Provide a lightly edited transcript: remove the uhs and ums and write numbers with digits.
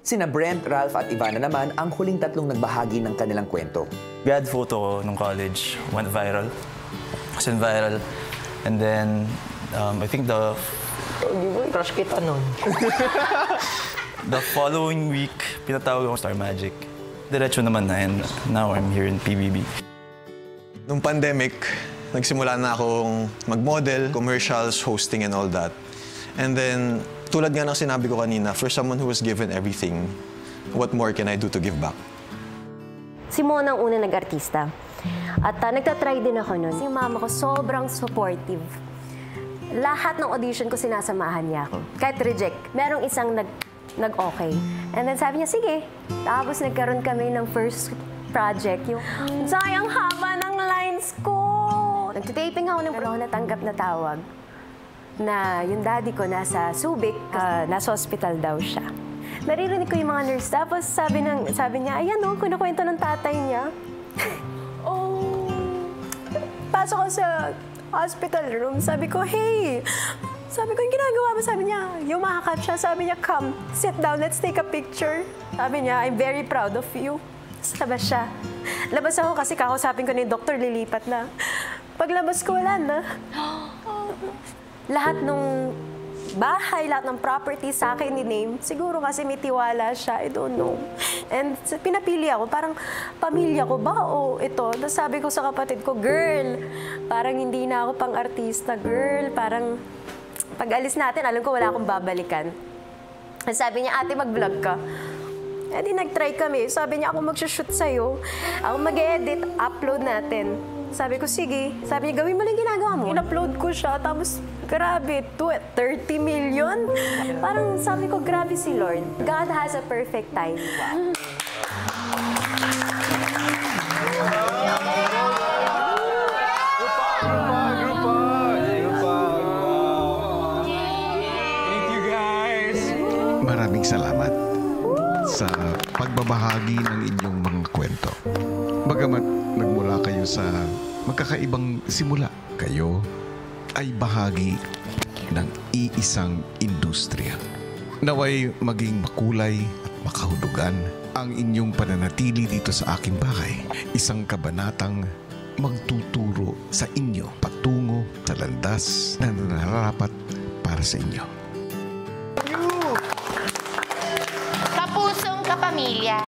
Sina Brent, Ralph at Ivana naman ang huling tatlong nagbahagi ng kanilang kwento. Grad photo ko nung college went viral. And then, I think Crush kita nun. the following week, pinatawag ako Star Magic. Diretso naman na, and now I'm here in PBB. Nung pandemic, nagsimula na akong mag-model, commercials, hosting, and all that. And then, tulad nga ng sinabi ko kanina, for someone who was given everything, what more can I do to give back? Si Mona ang una nag-artista. At nagtatry din ako nun. Si mama ko sobrang supportive. Lahat ng audition ko sinasamahan niya ako. Kahit reject, merong isang nag-okay. And then sabi niya, sige. Tapos nagkaroon kami ng first project. Yung, sayang haba ng lines ko. Nagtitaping ako ng pero natanggap na tawag na yung daddy ko nasa Subic, nasa hospital daw siya. Naririnig ko yung mga nurse. Tapos sabi niya, ayan o, kinukwento ng tatay niya. Oh. Pasok ko sa hospital room. Sabi ko, hey. Sabi ko, yung ginagawa mo? Sabi niya, yumakap siya. Sabi niya, come, sit down, let's take a picture. Sabi niya, I'm very proud of you. Labas siya. Labas ako kasi kakausapin ko ni doktor, lilipat na. Paglabas ko, wala na. Lahat nung bahay, lahat ng property sa akin ni-name. Siguro kasi may tiwala siya, I don't know. And pinapili ako, parang pamilya ko ba o ito? Tapos sabi ko sa kapatid ko, girl, parang hindi na ako pang-artista, girl. Parang pag-alis natin, alam ko wala akong babalikan. Sabi niya, ate, mag-vlog ka. Eh di nag-try kami. Sabi niya, ako mag-shoot sa'yo. Ako mag-edit, upload natin. Sabi ko, sige. Sabi niya, gawin mo lang ginagawa mo. In-upload ko siya, tapos grabe, 30 million. Parang sabi ko, grabe si Lord. God has a perfect time. Thank you, guys! Maraming salamat sa pagbabahagi ng inyong mga kwento. Bagamat nagmula kayo sa magkakaibang simula, kayo ay bahagi ng iisang industriya. Naway maging makulay at makahulugan ang inyong pananatili dito sa aking bahay. Isang kabanatang magtuturo sa inyo patungo sa landas na nararapat para sa inyo. Kapusong kapamilya.